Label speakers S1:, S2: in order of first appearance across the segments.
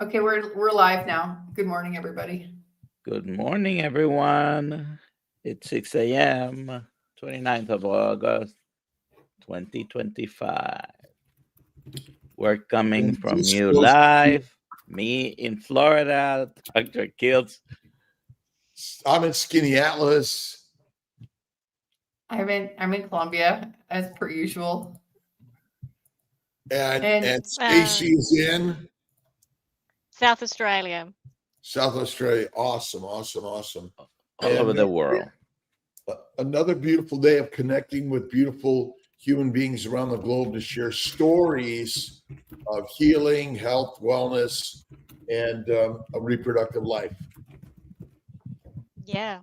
S1: Okay, we're live now. Good morning, everybody.
S2: Good morning, everyone. It's 6 a.m., 29th of August, 2025. We're coming
S3: And
S2: from
S3: this
S2: you
S3: was,
S2: live. Me in Florida, Dr. Kiltz.
S3: I'm in Skinny Atlas.
S1: I'm in Colombia as per usual.
S3: And
S4: Uh,
S3: Stacy is in
S4: South Australia.
S3: South Australia. Awesome, awesome, awesome.
S2: All over
S3: And
S2: the world.
S3: another beautiful day of connecting with beautiful human beings around the globe to share stories of healing, health, wellness, and a reproductive life.
S4: Yeah.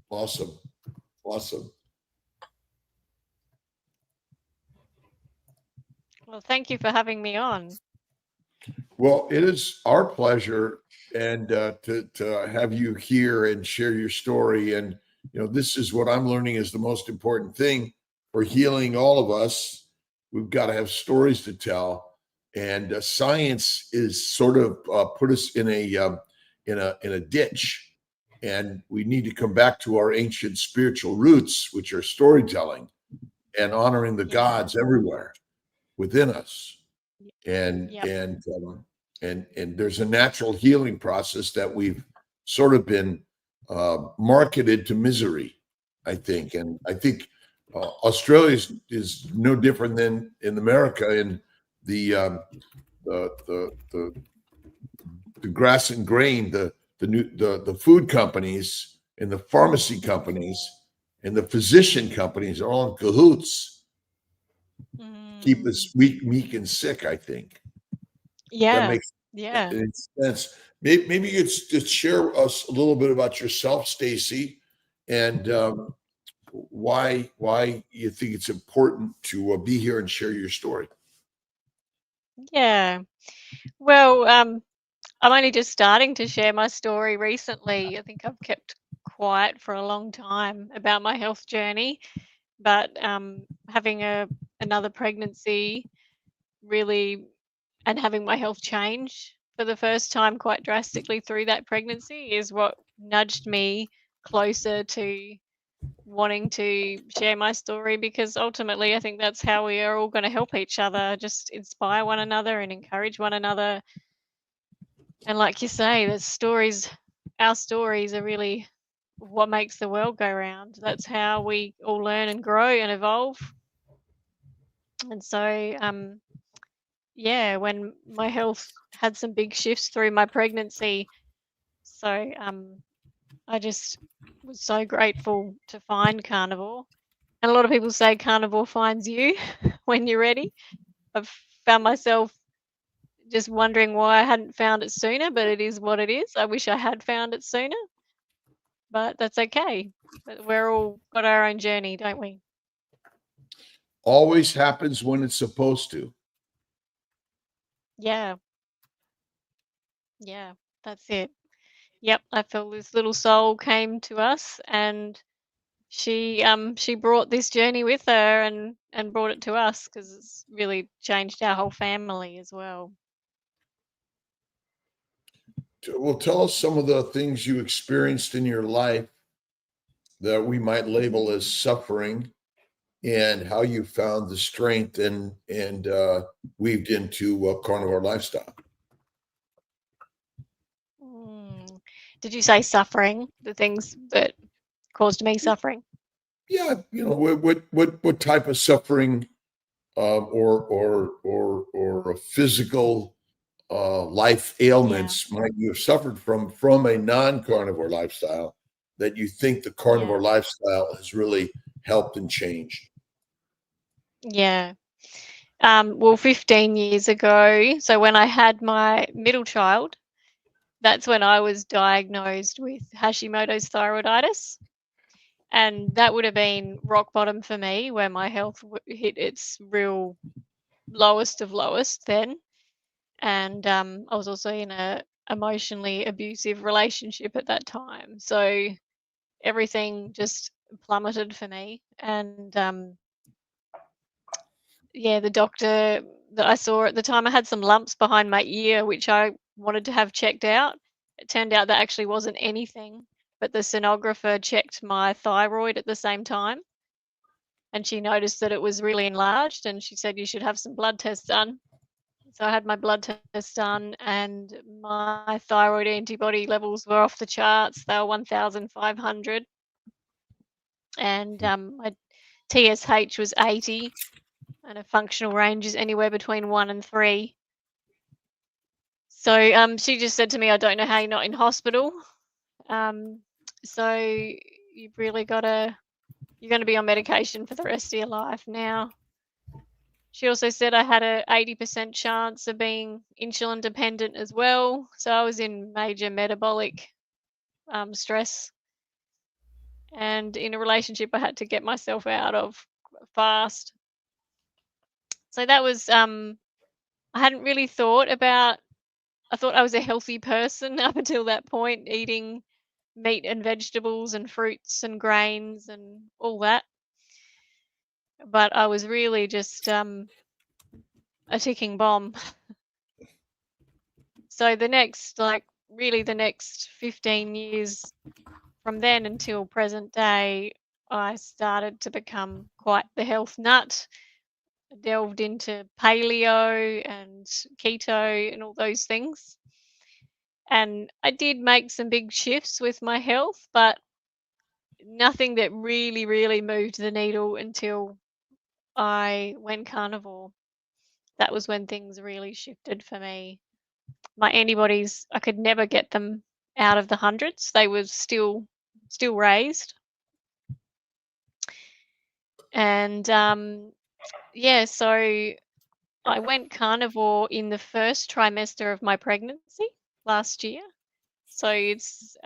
S3: Awesome, awesome.
S4: Well, thank you for having me on.
S3: Well, it is our pleasure and to have you here and share your story. And this is what I'm learning is the most important thing for healing all of us. We've got to have stories to tell, and science is sort of put us in a ditch, and we need to come back to our ancient spiritual roots, which are storytelling and honoring the
S4: Yeah.
S3: gods everywhere within us. and
S4: Yep.
S3: and um, and there's a natural healing process that we've sort of been marketed to misery, I think. And I think Australia is no different than in America in the the the the, the grass and grain, the food companies and the pharmacy companies and the physician companies are all in cahoots, keep us weak, meek, and sick, I think. That
S4: Yeah.
S3: makes
S4: Yeah.
S3: sense. Maybe you could just share us a little bit about yourself, Stacy, and why you think it's important to be here and share your story.
S4: Yeah. Well, I'm only just starting to share my story recently. I think I've kept quiet for a long time about my health journey, but having another pregnancy really and having my health change for the first time quite drastically through that pregnancy is what nudged me closer to wanting to share my story, because ultimately I think that's how we are all going to help each other, just inspire one another and encourage one another. And like you say, our stories are really what makes the world go round. That's how we all learn and grow and evolve. And so yeah, when my health had some big shifts through my pregnancy, so I just was so grateful to find carnivore. And a lot of people say carnivore finds you when you're ready. I've found myself just wondering why I hadn't found it sooner, but it is what it is. I wish I had found it sooner, but that's okay. But we're all got our own journey, don't we?
S3: Always happens when it's supposed to.
S4: Yeah, yeah, that's it. Yep, I feel this little soul came to us, and she brought this journey with her and brought it to us, because it's really changed our whole family as well.
S3: Well, tell us some of the things you experienced in your life that we might label as suffering, and how you found the strength and weaved into a carnivore lifestyle.
S4: Mm. Did you say suffering? The things that caused me suffering?
S3: Yeah, what type of suffering, or a physical life
S4: Yeah,
S3: ailments might you have suffered from a non-carnivore lifestyle that you think the
S4: yeah,
S3: carnivore lifestyle has really helped and changed?
S4: yeah. Well, 15 years ago, so when I had my middle child, that's when I was diagnosed with Hashimoto's thyroiditis. And that would have been rock bottom for me, where my health hit its real lowest of lowest then. And I was also in a emotionally abusive relationship at that time. So everything just plummeted for me. And yeah, the doctor that I saw at the time, I had some lumps behind my ear, which I wanted to have checked out. It turned out that actually wasn't anything, but the sonographer checked my thyroid at the same time, and she noticed that it was really enlarged, and she said you should have some blood tests done. So I had my blood test done, and my thyroid antibody levels were off the charts. They were 1,500, and my TSH was 80, and a functional range is anywhere between 1 and 3. So she just said to me, I don't know how you're not in hospital. So you've really you're going to be on medication for the rest of your life now. She also said I had a 80% chance of being insulin dependent as well. So I was in major metabolic stress. And in a relationship I had to get myself out of fast. So that was, I hadn't really thought about, I thought I was a healthy person up until that point, eating meat and vegetables and fruits and grains and all that. But I was really just a ticking bomb. So the next 15 years from then until present day, I started to become quite the health nut. I delved into paleo and keto and all those things. And I did make some big shifts with my health, but nothing that really, really moved the needle until I went carnivore. That was when things really shifted for me. My antibodies, I could never get them out of the hundreds. They were still raised. And yeah, so I went carnivore in the first trimester of my pregnancy last year. So it's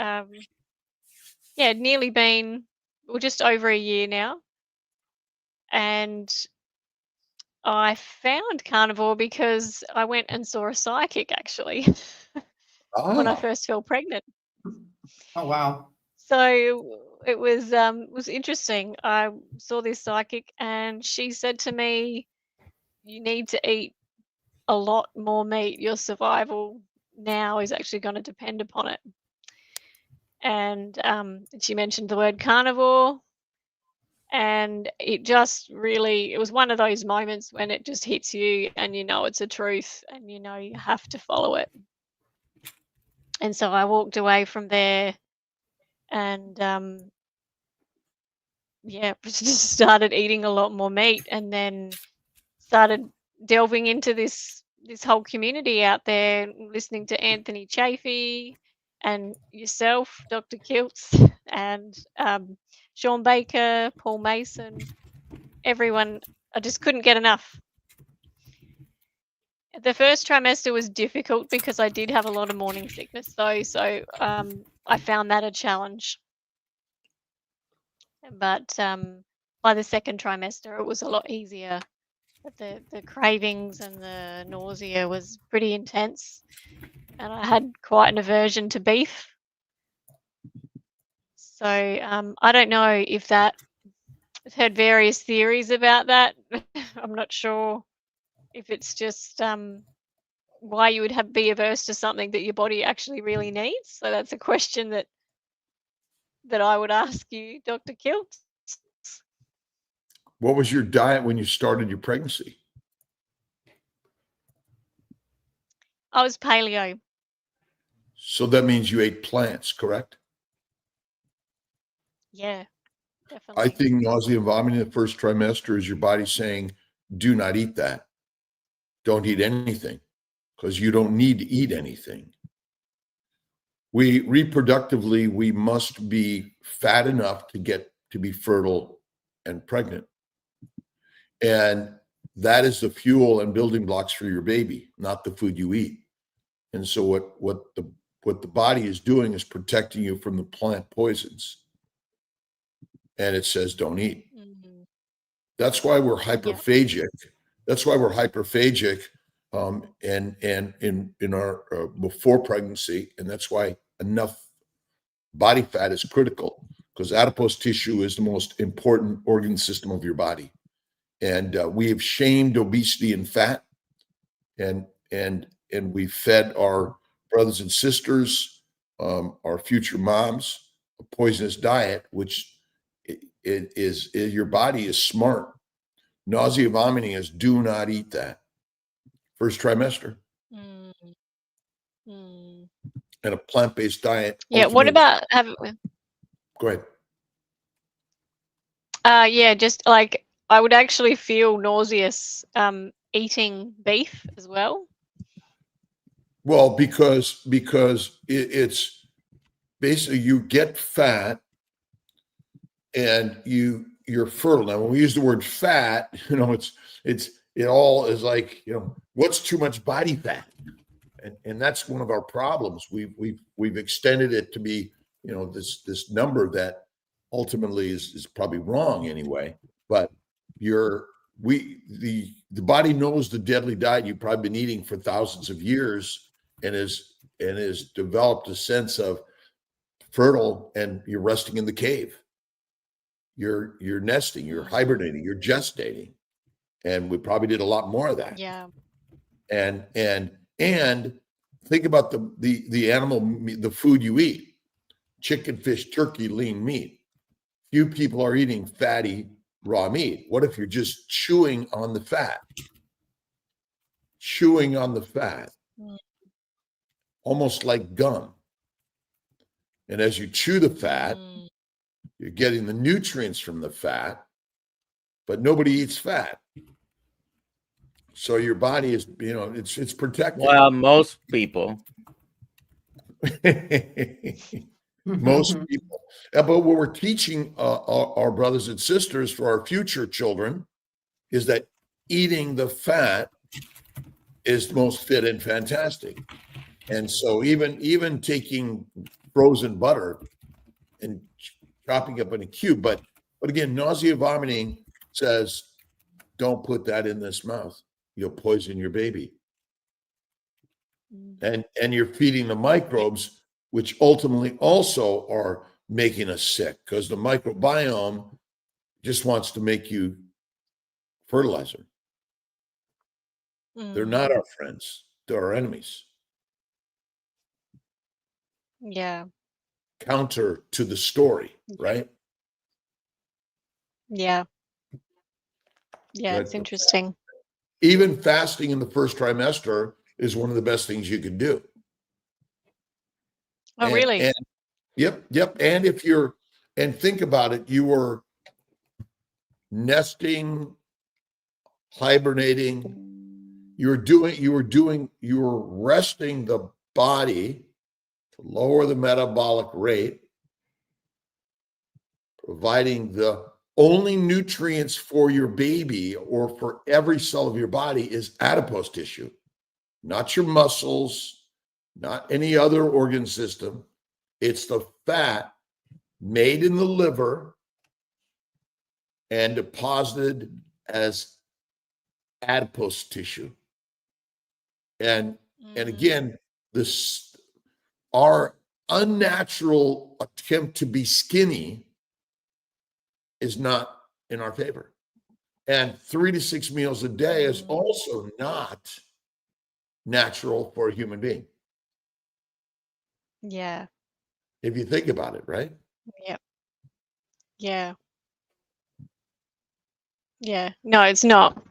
S4: nearly been, well, just over a year now. And I found carnivore because I went and saw a psychic, actually, when I first fell pregnant.
S1: Oh, wow.
S4: So it was interesting. I saw this psychic, and she said to me, you need to eat a lot more meat. Your survival now is actually going to depend upon it. And she mentioned the word carnivore, and it was one of those moments when it just hits you and you know it's a truth and you know you have to follow it. And so I walked away from there and just started eating a lot more meat, and then started delving into this whole community out there, listening to Anthony Chafee and yourself, Dr. Kiltz, and Sean Baker, Paul Mason, everyone. I just couldn't get enough. The first trimester was difficult because I did have a lot of morning sickness though, so I found that a challenge. But by the second trimester, it was a lot easier. But the cravings and the nausea was pretty intense, and I had quite an aversion to beef. So I don't know if that, I've heard various theories about that. I'm not sure if it's just why you would be averse to something that your body actually really needs. So that's a question that I would ask you, Dr. Kiltz.
S3: What was your diet when you started your pregnancy?
S4: I was paleo.
S3: So that means you ate plants, correct?
S4: Yeah, definitely.
S3: I think nausea and vomiting in the first trimester is your body saying, do not eat that. Don't eat anything, because you don't need to eat anything. Reproductively, we must be fat enough to get to be fertile and pregnant. And that is the fuel and building blocks for your baby, not the food you eat. And so what the body is doing is protecting you from the plant poisons. And it says don't eat. Mm-hmm. That's why we're hyperphagic. Yeah. That's why we're hyperphagic and in our before pregnancy, and that's why enough body fat is critical, because adipose tissue is the most important organ system of your body. And we have shamed obesity and fat, and we fed our brothers and sisters, our future moms, a poisonous diet, which it is your body is smart. Nausea, vomiting is do not eat that first trimester,
S4: Mm. Mm.
S3: and a plant-based diet.
S4: Yeah. What
S3: ultimately-
S4: about
S3: Go ahead.
S4: yeah, just like I would actually feel nauseous eating beef as well.
S3: Well, because it's basically you get fat and you're fertile. Now, when we use the word fat, it all is like, what's too much body fat? And that's one of our problems. We've extended it to be, this number that ultimately is probably wrong anyway. But the body knows the deadly diet you've probably been eating for thousands of years and has developed a sense of fertile, and you're resting in the cave. You're nesting, you're hibernating, you're gestating. And we probably did a lot more of that.
S4: Yeah.
S3: And think about the animal, the food you eat: chicken, fish, turkey, lean meat. Few people are eating fatty raw meat. What if you're just chewing on the fat? Chewing on the fat, almost like gum. And as you chew the fat, you're getting the nutrients from the fat, but nobody eats fat. So your body is, it's protected.
S2: Well, most people.
S3: Most people. But what we're teaching our brothers and sisters for our future children is that eating the fat is most fit and fantastic. And so even taking frozen butter and chopping up in a cube, but again, nausea, vomiting says, don't put that in this mouth. You'll poison your baby. And you're feeding the microbes, which ultimately also are making us sick, because the microbiome just wants to make you fertilizer. They're not our friends. They're our enemies.
S4: Yeah.
S3: Counter to the story, right?
S4: Yeah. Yeah,
S3: Right.
S4: it's interesting.
S3: Even fasting in the first trimester is one of the best things you can do.
S4: Oh, really?
S3: Yep. And think about it, you were nesting, hibernating, you were resting the body to lower the metabolic rate, providing the only nutrients for your baby or for every cell of your body is adipose tissue, not your muscles, not any other organ system. It's the fat made in the liver and deposited as adipose tissue. And again, our unnatural attempt to be skinny is not in our favor. And 3 to 6 meals a day is also not natural for a human being.
S4: Yeah.
S3: If you think about it, right?
S4: Yep. Yeah. Yeah. No, it's not.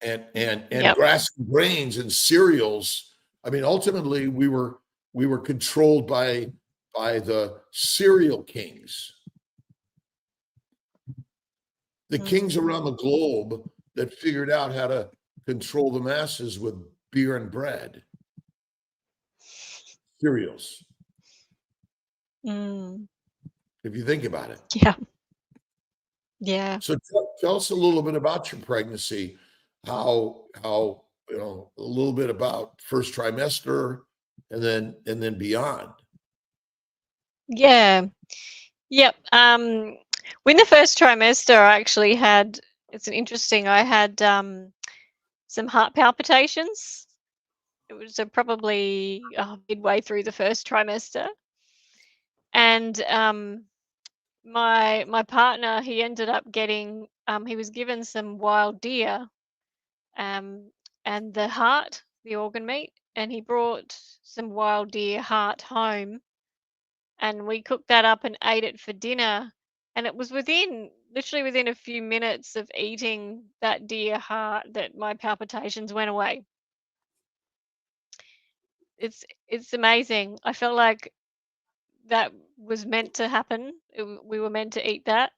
S3: And
S4: Yep.
S3: grass and grains and cereals. I mean, ultimately, we were controlled by the cereal kings, the kings around the globe that figured out how to control the masses with beer and bread, cereals. If you think about it.
S4: Yeah. Yeah.
S3: So tell us a little bit about your pregnancy, how a little bit about first trimester and then beyond.
S4: Yeah. Yep. When the first trimester, I actually had, I had some heart palpitations. It was probably midway through the first trimester. And my partner, he ended up getting, he was given some wild deer, and the heart, the organ meat, and he brought some wild deer heart home, and we cooked that up and ate it for dinner. And it was literally within a few minutes of eating that deer heart that my palpitations went away. It's amazing. I felt like that was meant to happen. We were meant to eat that.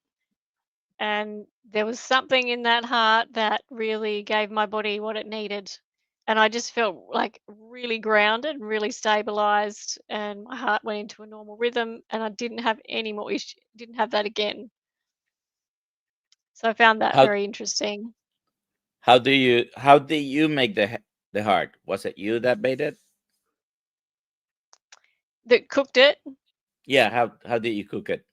S4: And there was something in that heart that really gave my body what it needed. And I just felt like really grounded, really stabilized, and my heart went into a normal rhythm, and I didn't have any more issue, didn't have that again. So I found that
S2: How
S4: very interesting.
S2: how did you make the heart? Was it you that made it?
S4: That cooked it,
S2: Yeah, how did you cook it?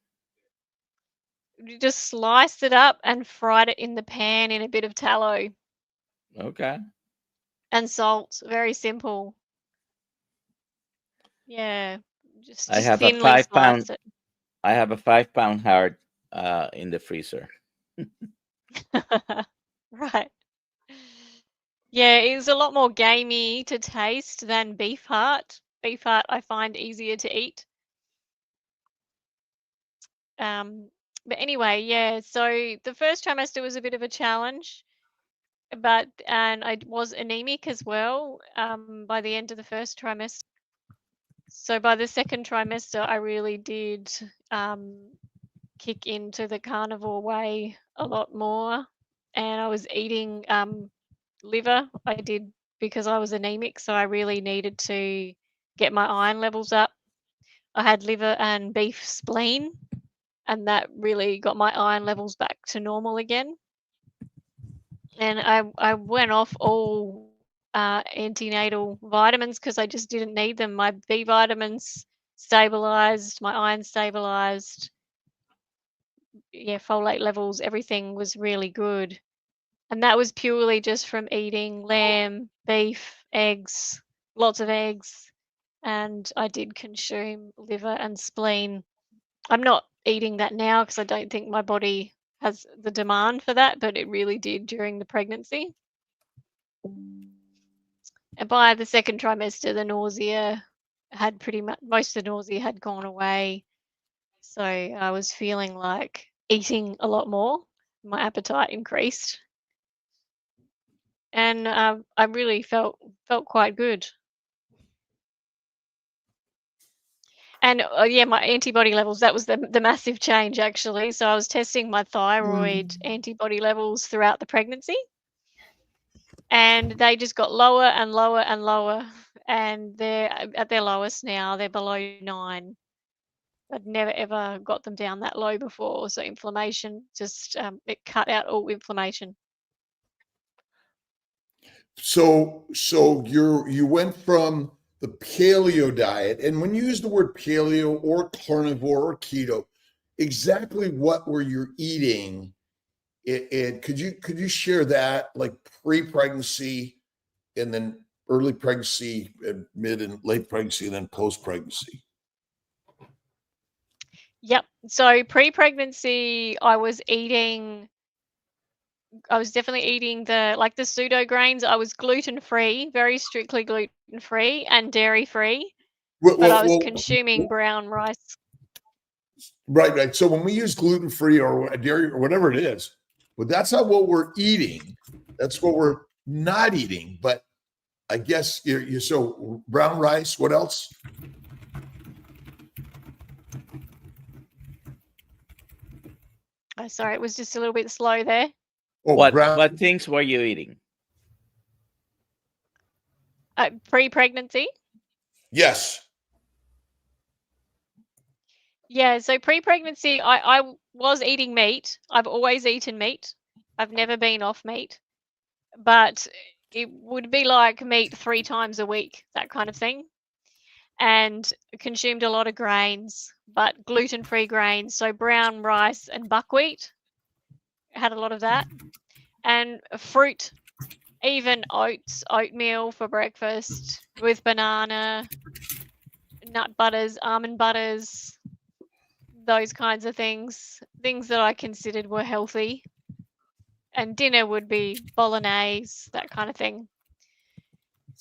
S4: you just sliced it up and fried it in the pan in a bit of tallow
S2: Okay.
S4: and salt. Very simple. Yeah,
S2: I
S4: just
S2: have a
S4: thinly
S2: 5 pound
S4: sliced it.
S2: I have a 5 pound heart in the freezer.
S4: Right. Yeah, it's a lot more gamey to taste than beef heart. Beef heart I find easier to eat. But anyway, yeah, so the first trimester was a bit of a challenge, and I was anemic as well by the end of the first trimester. So by the second trimester, I really did kick into the carnivore way a lot more, and I was eating liver. I did because I was anemic, so I really needed to get my iron levels up. I had liver and beef spleen, and that really got my iron levels back to normal again. And I went off all antenatal vitamins because I just didn't need them. My B vitamins stabilized, my iron stabilized. Yeah, folate levels, everything was really good. And that was purely just from eating lamb, beef, eggs, lots of eggs. And I did consume liver and spleen. I'm not eating that now because I don't think my body has the demand for that, but it really did during the pregnancy. And by the second trimester, the nausea had pretty much, most of the nausea had gone away. So I was feeling like eating a lot more. My appetite increased. And I really felt quite good. And yeah, my antibody levels, that was the massive change actually. So I was testing my thyroid antibody levels throughout the pregnancy, and they just got lower and lower and lower, and they're at their lowest now. They're below 9. I'd never ever got them down that low before. So inflammation just it cut out all inflammation.
S3: So you went from the paleo diet, and when you use the word paleo or carnivore or keto, exactly what were you eating? Could you share that, like pre-pregnancy and then early pregnancy, mid and late pregnancy, and then post-pregnancy?
S4: Yep. So pre-pregnancy, I was definitely eating the pseudo grains. I was gluten-free, very strictly gluten-free and dairy-free, but I was consuming brown rice.
S3: Right. So when we use gluten-free or dairy or whatever it is, but that's not what we're eating. That's what we're not eating. But I guess you so brown rice. What else?
S4: Oh, sorry, it was just a little bit slow there.
S3: Oh,
S2: What things were you eating?
S4: Pre-pregnancy?
S3: Yes.
S4: Yeah, so pre-pregnancy, I was eating meat. I've always eaten meat. I've never been off meat, but it would be like meat 3 times a week, that kind of thing. And consumed a lot of grains, but gluten-free grains, so brown rice and buckwheat. Had a lot of that. And fruit, even oats, oatmeal for breakfast with banana, nut butters, almond butters, those kinds of things that I considered were healthy. And dinner would be bolognese, that kind of thing.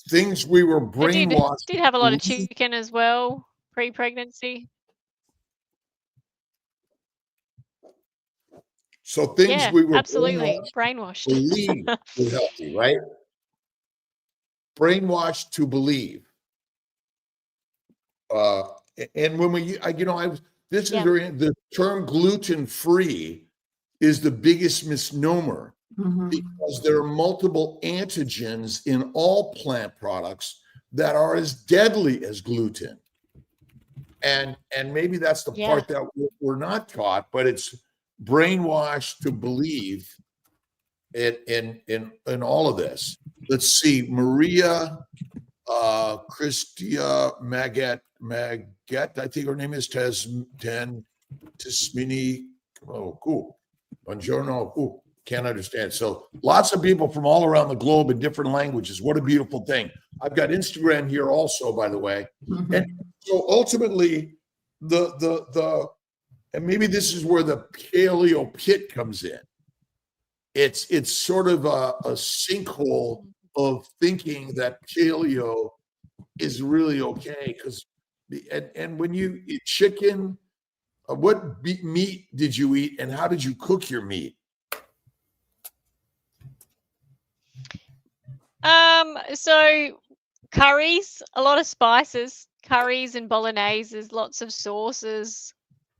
S3: things we were
S4: I
S3: brainwashed.
S4: did have a lot of
S3: to believe.
S4: chicken as well, pre-pregnancy.
S3: So things
S4: Yeah,
S3: we were
S4: absolutely. Brainwashed.
S3: believe were healthy, right? Brainwashed to believe. And when this is
S4: Yeah.
S3: the term gluten free is the biggest misnomer because there are multiple antigens in all plant products that are as deadly as gluten. And maybe that's the
S4: Yeah.
S3: part that we're not taught, but it's brainwashed to believe it in all of this. Let's see, Maria Christia Maget, I think her name is Tismini. Oh, cool. Buongiorno. Ooh, can't understand. So lots of people from all around the globe in different languages. What a beautiful thing. I've got Instagram here also, by the way. And so ultimately, and maybe this is where the paleo pit comes in. It's sort of a sinkhole of thinking that paleo is really okay because and when you eat chicken, what meat did you eat and how did you cook your meat?
S4: So curries, a lot of spices, curries and bologneses, lots of sauces,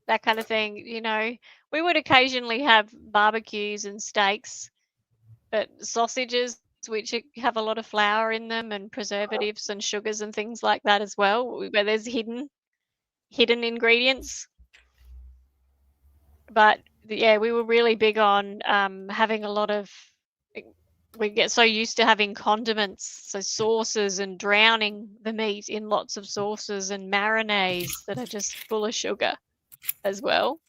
S4: that kind of thing. You know, we would occasionally have barbecues and steaks, but sausages, which have a lot of flour in them and preservatives and sugars and things like that as well, where there's hidden ingredients. But yeah, we were really big on having a lot of. We get so used to having condiments, so sauces, and drowning the meat in lots of sauces and marinades that are just full of sugar as well.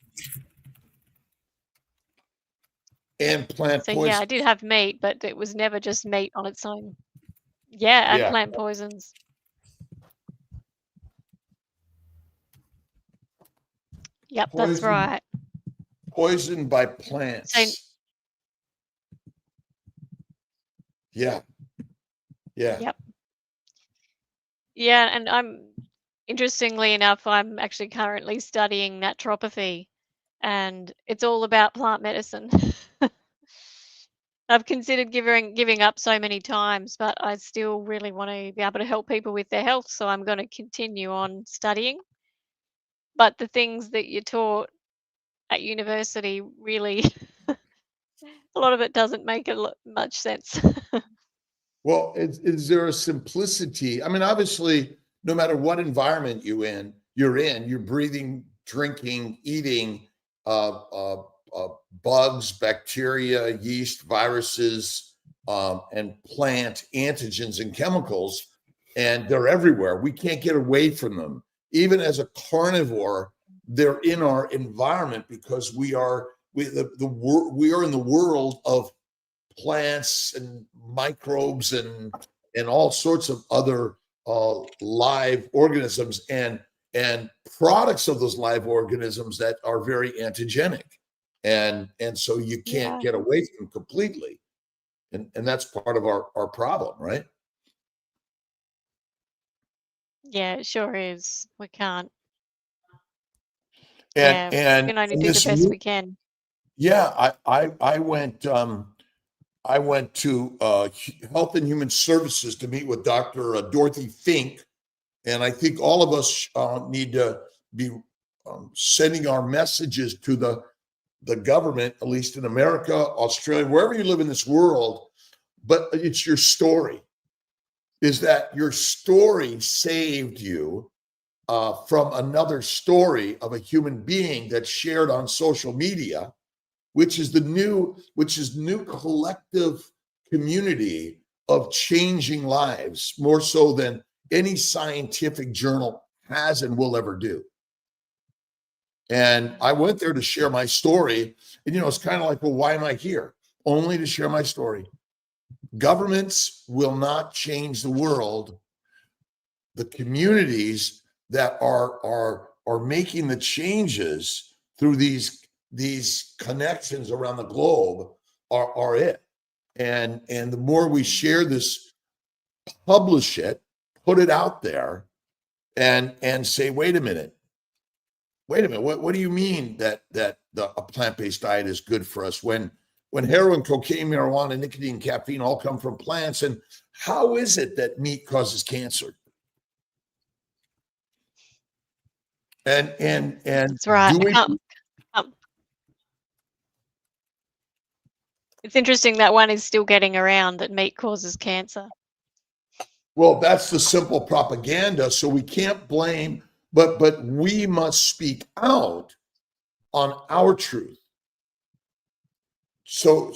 S3: And plant
S4: So
S3: poison.
S4: yeah, I did have meat, but it was never just meat on its own. Yeah, and
S3: Yeah.
S4: plant poisons. Yep, that's
S3: Poison.
S4: right.
S3: Poisoned by plants.
S4: So
S3: Yeah.
S4: yep. Yeah, and interestingly enough, I'm actually currently studying naturopathy, and it's all about plant medicine. I've considered giving up so many times, but I still really want to be able to help people with their health, so I'm going to continue on studying. But the things that you're taught at university really, a lot of it doesn't make much sense.
S3: Well, is there a simplicity? I mean, obviously, no matter what environment you're breathing, drinking, eating bugs, bacteria, yeast, viruses, and plant antigens and chemicals, and they're everywhere. We can't get away from them. Even as a carnivore, they're in our environment because we are in the world of plants and microbes and all sorts of other live organisms and products of those live organisms that are very antigenic, and so you can't
S4: Yeah.
S3: get away from them completely, and that's part of our problem, right?
S4: Yeah, it sure is. We can't.
S3: And
S4: Yeah, we can only do the best we can.
S3: yeah, I went to Health and Human Services to meet with Dr. Dorothy Fink, and I think all of us need to be sending our messages to the government, at least in America, Australia, wherever you live in this world. But it's your story. Is that your story saved you from another story of a human being that's shared on social media, which is new collective community of changing lives, more so than any scientific journal has and will ever do. And I went there to share my story. And, it's kind of like, well, why am I here? Only to share my story. Governments will not change the world. The communities that are making the changes through these connections around the globe are it. And the more we share this publish it, put it out there, and say, wait a minute, what do you mean that a plant-based diet is good for us when heroin, cocaine, marijuana, nicotine, caffeine all come from plants? And how is it that meat causes cancer? And
S4: That's right.
S3: doing
S4: It's interesting that one is still getting around, that meat causes cancer.
S3: well, that's the simple propaganda. So we can't blame, but we must speak out on our truth. So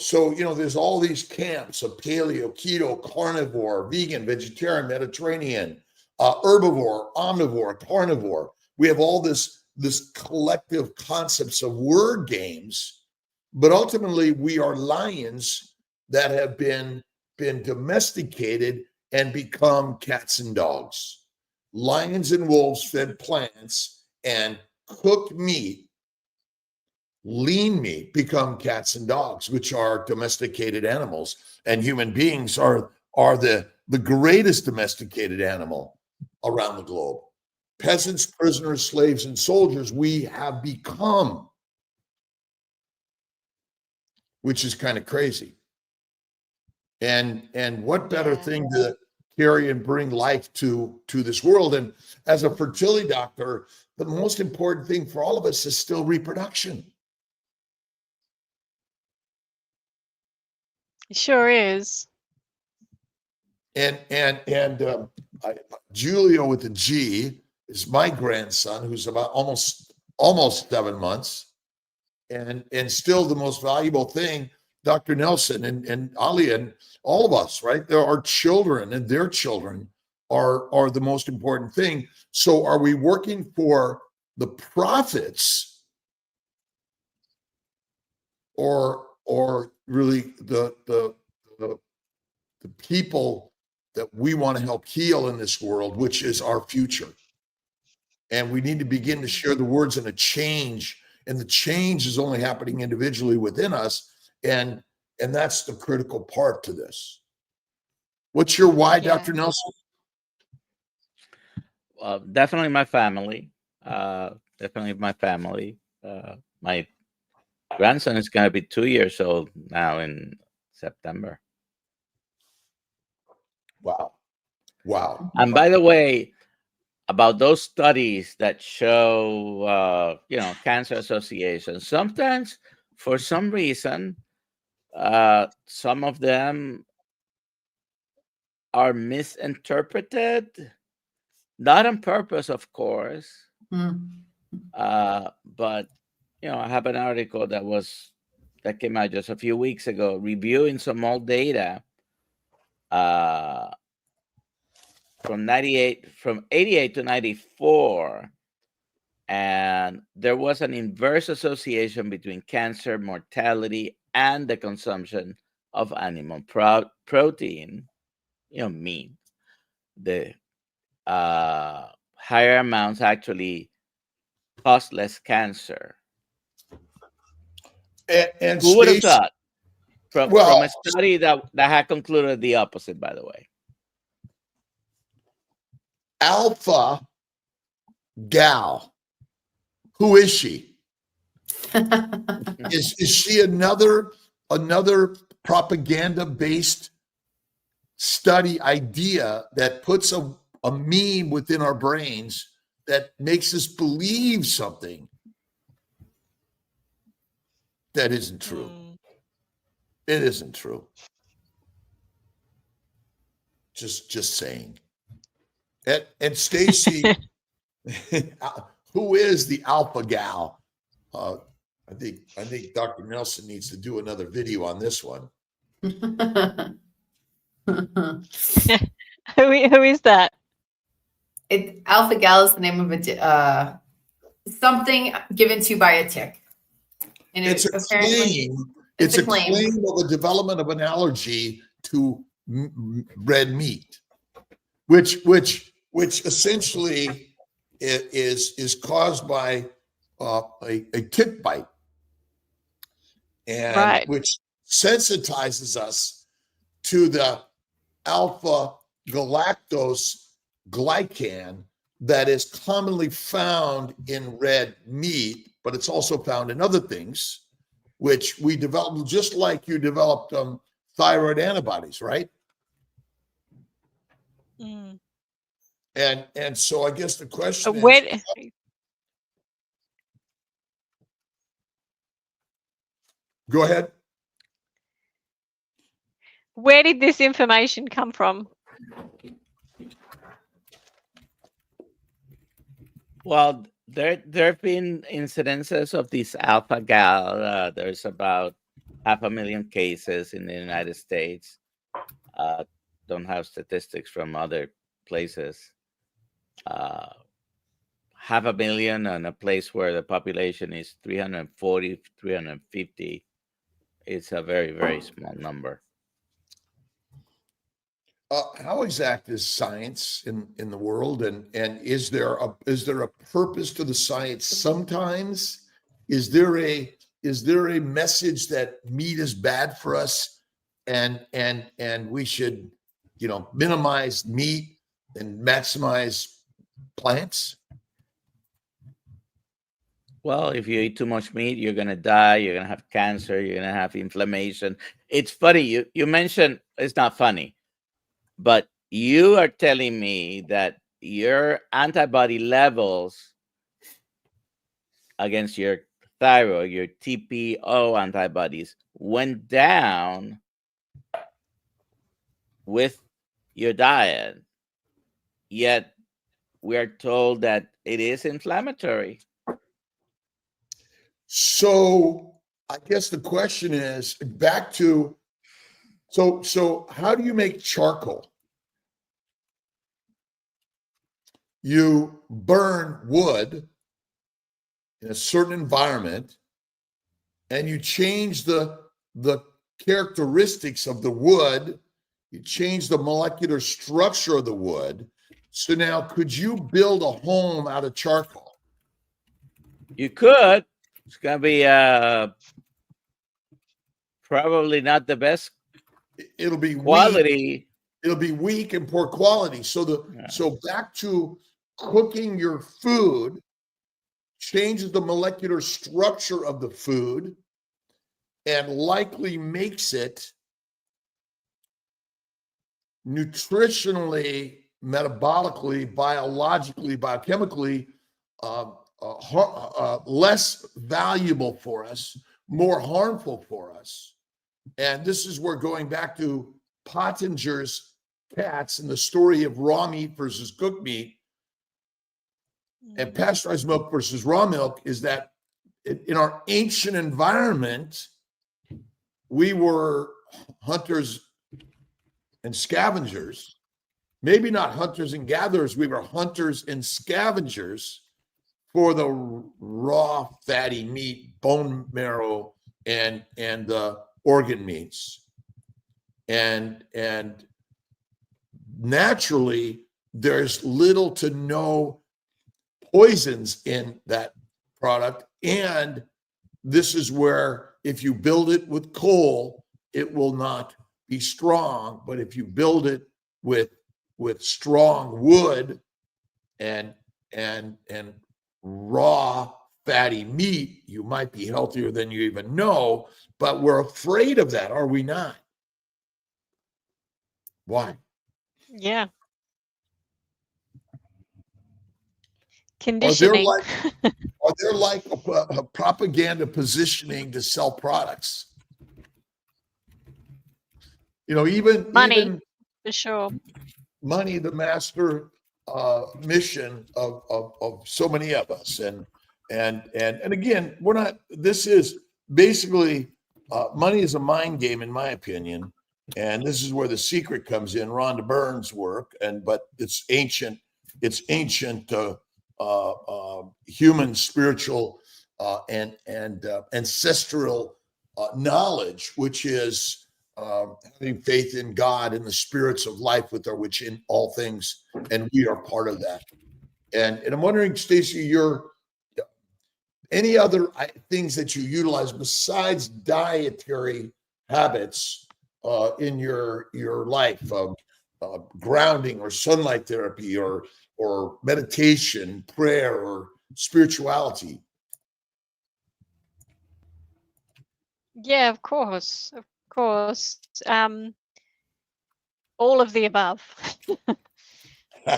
S3: there's all these camps of paleo, keto, carnivore, vegan, vegetarian, Mediterranean, herbivore, omnivore, carnivore. We have all this collective concepts of word games, but ultimately we are lions that have been domesticated and become cats and dogs. Lions and wolves fed plants and cooked meat, lean meat, become cats and dogs, which are domesticated animals. And human beings are the greatest domesticated animal around the globe. Peasants, prisoners, slaves, and soldiers, we have become, which is kind of crazy. And what better thing to carry and bring life to this world? And as a fertility doctor, the most important thing for all of us is still reproduction.
S4: It sure is.
S3: And Julio with the G is my grandson, who's about almost 7 months, and still the most valuable thing. Dr. Nelson and Ali and all of us, right? There are children, and their children are the most important thing. So are we working for the profits or really the people that we want to help heal in this world, which is our future? And we need to begin to share the words in a change, and the change is only happening individually within us. And that's the critical part to this. What's your why, Dr. Nelson?
S2: Definitely my family. Definitely my family. My grandson is going to be 2 years old now in September.
S3: Wow.
S2: And by the way, about those studies that show, cancer association, sometimes for some reason, some of them are misinterpreted, not on purpose, of course. But I have an article that came out just a few weeks ago reviewing some old data from 88 to 94, and there was an inverse association between cancer mortality and the consumption of animal protein, meat. The higher amounts actually cause less cancer.
S3: And
S2: who would have
S3: Stacy,
S2: thought from a study that had concluded the opposite, by the way?
S3: Alpha Gal, who is she? Is she another propaganda-based study idea that puts a meme within our brains that makes us believe something that isn't true? It isn't true. Just saying. And Stacy, who is the Alpha Gal? I think Dr. Nelson needs to do another video on this one.
S4: Who is that?
S5: Alpha Gal is the name of something given to you by a tick. And
S3: It's a claim. It's a claim of the development of an allergy to red meat, which essentially is caused by a tick bite, and which sensitizes us to the alpha galactose glycan that is commonly found in red meat, but it's also found in other things, which we developed just like you developed thyroid antibodies, right?
S4: Mm.
S3: And so I guess the question is,
S4: Where,
S3: go ahead.
S4: where did this information come from?
S2: Well, there have been incidences of this alpha gal. There's about 500,000 cases in the United States. Don't have statistics from other places. 500,000 in a place where the population is 340, 350. It's a very, very small number.
S3: How exact is science in the world, and is there a purpose to the science? Sometimes is there a message that meat is bad for us, and we should minimize meat and maximize plants?
S2: Well, if you eat too much meat, you're going to die. You're going to have cancer. You're going to have inflammation. It's funny. You mentioned it's not funny, but you are telling me that your antibody levels against your thyroid, your TPO antibodies, went down with your diet. Yet we are told that it is inflammatory.
S3: So I guess the question is back to, so how do you make charcoal? You burn wood in a certain environment, and you change the characteristics of the wood. You change the molecular structure of the wood. So now, could you build a home out of charcoal?
S2: You could. It's going to be probably not the best
S3: It'll be
S2: quality.
S3: Weak. It'll be weak and poor quality. So back to cooking your food changes the molecular structure of the food and likely makes it nutritionally, metabolically, biologically, biochemically less valuable for us, more harmful for us. And this is where, going back to Pottinger's cats and the story of raw meat versus cooked meat and pasteurized milk versus raw milk, is that in our ancient environment, we were hunters and scavengers. Maybe not hunters and gatherers, we were hunters and scavengers for the raw fatty meat, bone marrow, and the organ meats. And naturally, there's little to no poisons in that product. And this is where, if you build it with coal, it will not be strong. But if you build it with strong wood and raw fatty meat, you might be healthier than you even know. But we're afraid of that, are we not? Why?
S4: Yeah. Conditioning.
S3: Are there like a propaganda positioning to sell products? Even
S4: Money, for sure.
S3: Money, the master mission of so many of us. And again, we're not, this is basically, money is a mind game, in my opinion. And this is where The Secret comes in, Rhonda Byrne's work. But it's ancient human, spiritual, and ancestral knowledge, which is having faith in God and the spirits of life which in all things, and we are part of that. And I'm wondering, Stacy, any other things that you utilize besides dietary habits in your life? grounding or sunlight therapy or meditation, prayer, or spirituality?
S4: Yeah, of course, of course. All of the above.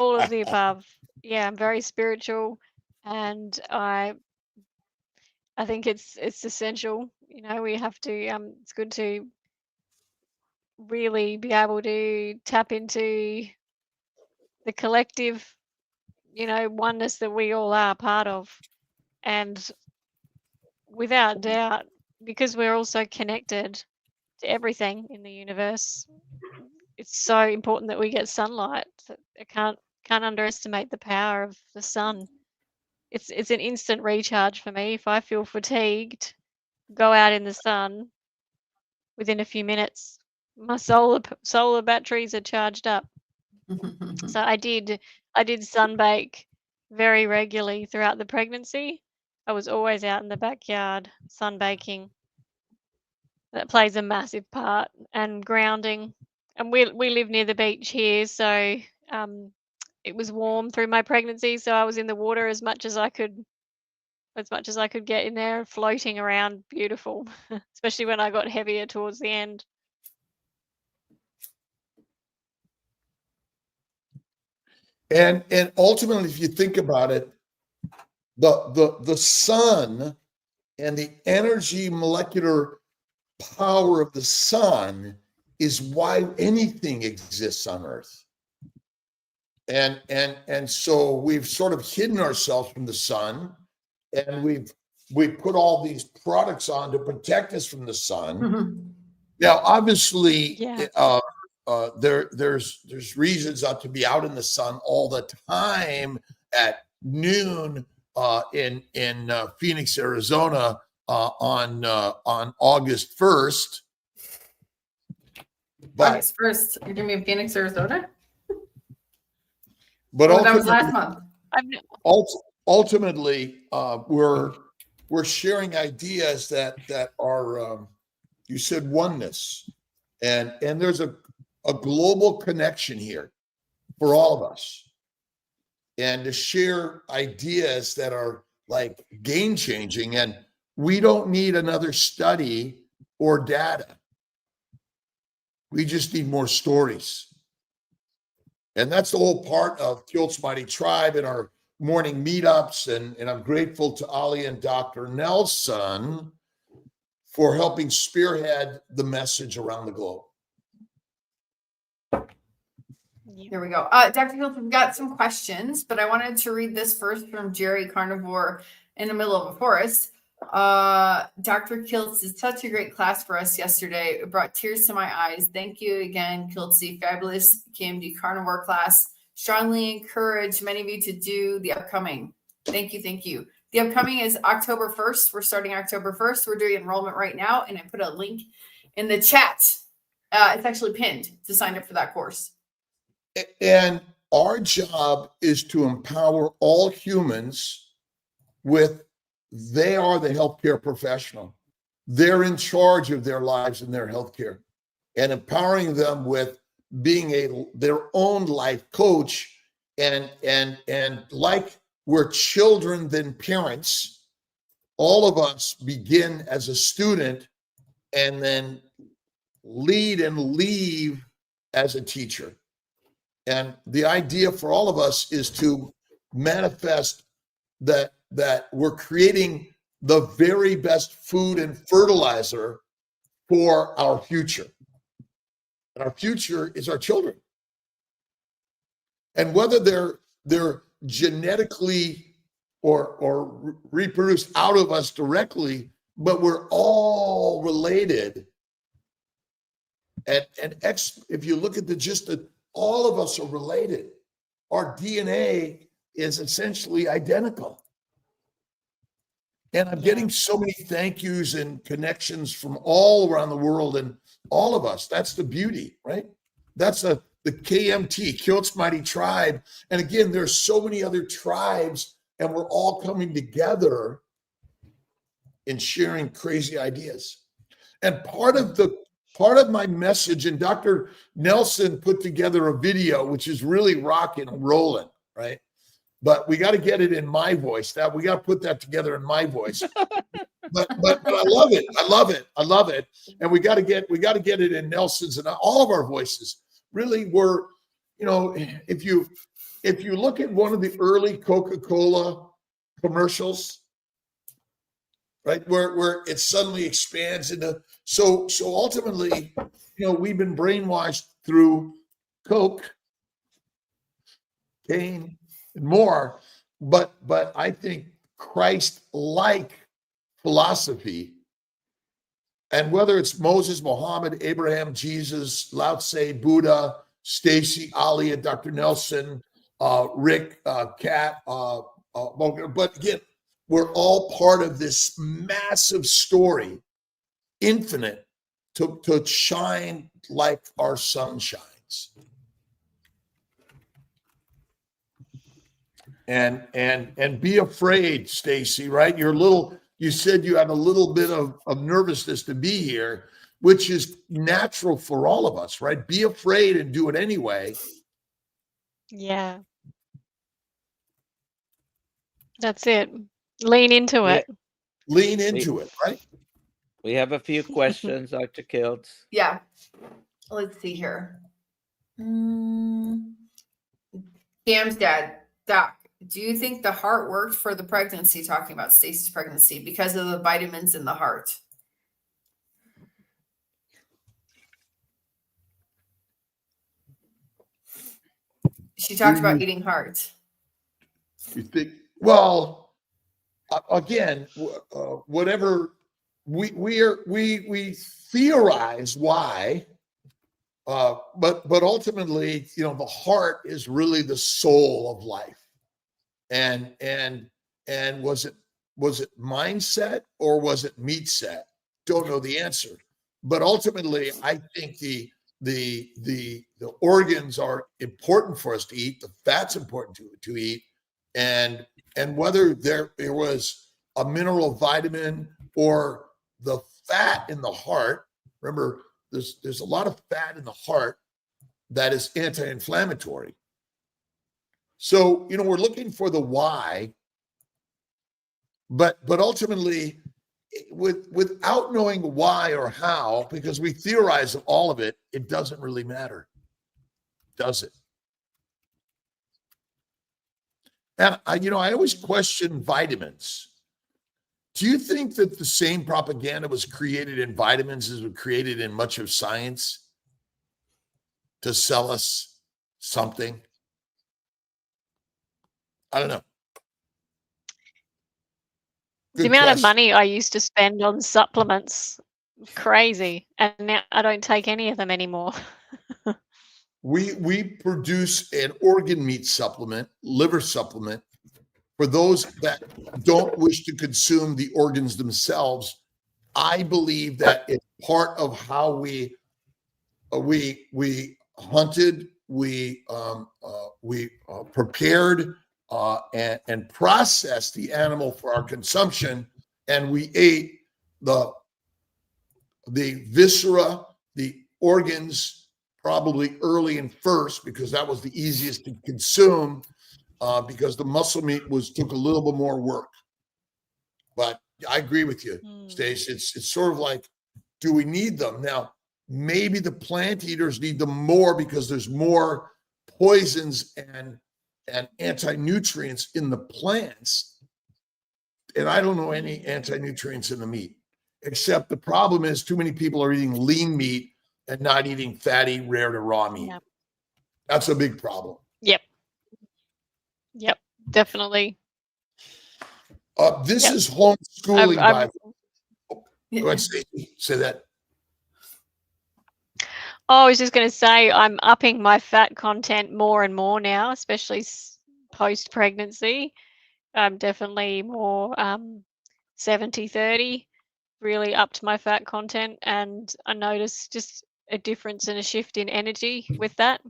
S4: All of the above. Yeah, I'm very spiritual, and I think it's essential. You know, we have to. It's good to really be able to tap into the collective, you know, oneness that we all are part of, and without doubt, because we're also connected to everything in the universe, it's so important that we get sunlight. So I can't underestimate the power of the sun. It's an instant recharge for me. If I feel fatigued, go out in the sun, within a few minutes, my solar batteries are charged up. So I did sunbake very regularly throughout the pregnancy. I was always out in the backyard sunbaking. That plays a massive part, and grounding. And we live near the beach here, so it was warm through my pregnancy, so I was in the water as much as I could get in there, floating around, beautiful, especially when I got heavier towards the end.
S3: And ultimately, if you think about it, the sun and the energy molecular power of the sun is why anything exists on Earth. And so we've sort of hidden ourselves from the sun, and we've put all these products on to protect us from the sun. Now, obviously,
S4: Yeah.
S3: there's reasons not to be out in the sun all the time at noon in Phoenix, Arizona on August 1st. But
S5: August 1st, you're gonna be in Phoenix, Arizona?
S3: but
S5: Oh, that was
S3: ultimately,
S5: last month.
S3: ultimately we're sharing ideas that are you said oneness, and there's a global connection here for all of us, and to share ideas that are like game changing. And we don't need another study or data. We just need more stories. And that's the whole part of Kiltz Mighty Tribe and our morning meetups. And I'm grateful to Ali and Dr. Nelson for helping spearhead the message around the globe.
S5: Here we go. Dr. Kiltz, we've got some questions, but I wanted to read this first from Jerry Carnivore in the middle of a forest. Dr. Kiltz is such a great class for us yesterday. It brought tears to my eyes. Thank you again, Kiltzy. Fabulous KMD Carnivore class. Strongly encourage many of you to do the upcoming. Thank you. Thank you. The upcoming is October 1st. We're starting October 1st. We're doing enrollment right now, and I put a link in the chat. It's actually pinned to sign up for that course.
S3: And our job is to empower all humans with, they are the healthcare professional. They're in charge of their lives and their healthcare, and empowering them with being their own life coach. And like we're children than parents, all of us begin as a student and then lead and leave as a teacher. And the idea for all of us is to manifest that we're creating the very best food and fertilizer for our future. And our future is our children. And whether they're genetically or reproduced out of us directly, but we're all related. And if you look at all of us are related. Our DNA is essentially identical. And I'm getting so many thank yous and connections from all around the world, and all of us. That's the beauty, right? That's the KMT, Kiltz Mighty Tribe. And again, there's so many other tribes, and we're all coming together and sharing crazy ideas. And part of the part of my message, and Dr. Nelson put together a video, which is really rocking and rolling, right? But we got to get it in my voice. That we got to put that together in my voice. But I love it. I love it. I love it. And we got to get it in Nelson's and all of our voices. Really, we're, you know, if you look at one of the early Coca-Cola commercials, right, where it suddenly expands into, so ultimately, you know, we've been brainwashed through Coke, Kane, and more, but I think Christ-like philosophy, and whether it's Moses, Muhammad, Abraham, Jesus, Lao Tse, Buddha, Stacy, Ali, and Dr. Nelson, Rick, Kat, but again, we're all part of this massive story, infinite, to shine like our sun shines. And be afraid, Stacy, right? You said you had a little bit of nervousness to be here, which is natural for all of us, right? Be afraid and do it anyway.
S4: Yeah. That's it. Lean into it.
S3: Lean into it, right?
S2: We have a few questions, Dr. Kiltz.
S5: Yeah. Let's see here. Cam's dad, Doc, do you think the heart worked for the pregnancy, talking about Stacy's pregnancy, because of the vitamins in the heart? She talked about eating heart.
S3: You think, well, again, whatever we theorize why, but ultimately, you know, the heart is really the soul of life. And was it mindset or was it meat set? Don't know the answer. But ultimately, I think the organs are important for us to eat. The fat's important to eat, and whether there was a mineral vitamin or the fat in the heart. Remember, there's a lot of fat in the heart that is anti-inflammatory. So, you know, we're looking for the why, but ultimately, without knowing why or how, because we theorize all of it, it doesn't really matter, does it? And I always question vitamins. Do you think that the same propaganda was created in vitamins as was created in much of science to sell us something? I don't know.
S4: The amount of money I used to spend on supplements, crazy. And now I don't take any of them anymore.
S3: We produce an organ meat supplement, liver supplement, for those that don't wish to consume the organs themselves. I believe that it's part of how we hunted, we prepared and processed the animal for our consumption, and we ate the viscera, the organs, probably early and first, because that was the easiest to consume, because the muscle meat took a little bit more work. But I agree with you, Stace. It's sort of like, do we need them? Now, maybe the plant eaters need them more because there's more poisons and anti-nutrients in the plants. And I don't know any anti-nutrients in the meat, except the problem is too many people are eating lean meat and not eating fatty, rare to raw meat. Yep. That's a big problem.
S4: Yep, definitely.
S3: This is homeschooling Bible. Go ahead, say that.
S4: Oh, I was just going to say, I'm upping my fat content more and more now, especially post-pregnancy. I'm definitely more 70-30, really upped my fat content, and I noticed just a difference and a shift in energy with that.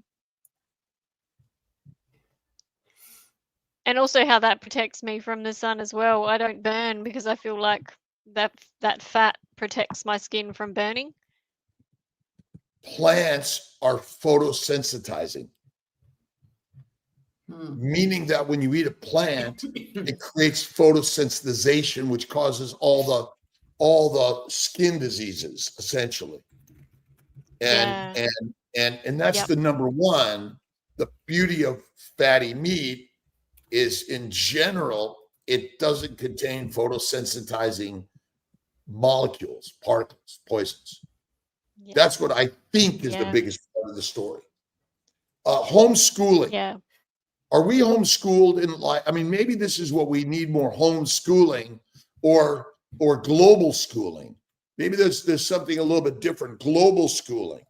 S4: And also how that protects me from the sun as well. I don't burn because I feel like that fat protects my skin from burning.
S3: plants are photosensitizing, meaning that when you eat a plant, it creates photosensitization, which causes all the skin diseases, essentially. And that's the number one. The beauty of fatty meat is, in general, it doesn't contain photosensitizing molecules, particles, poisons.
S4: Yeah.
S3: That's what I think is the biggest part of the story. Homeschooling.
S4: Yeah.
S3: Are we homeschooled in, like, I mean, maybe this is what we need more, homeschooling or global schooling. Maybe there's something a little bit different, global schooling.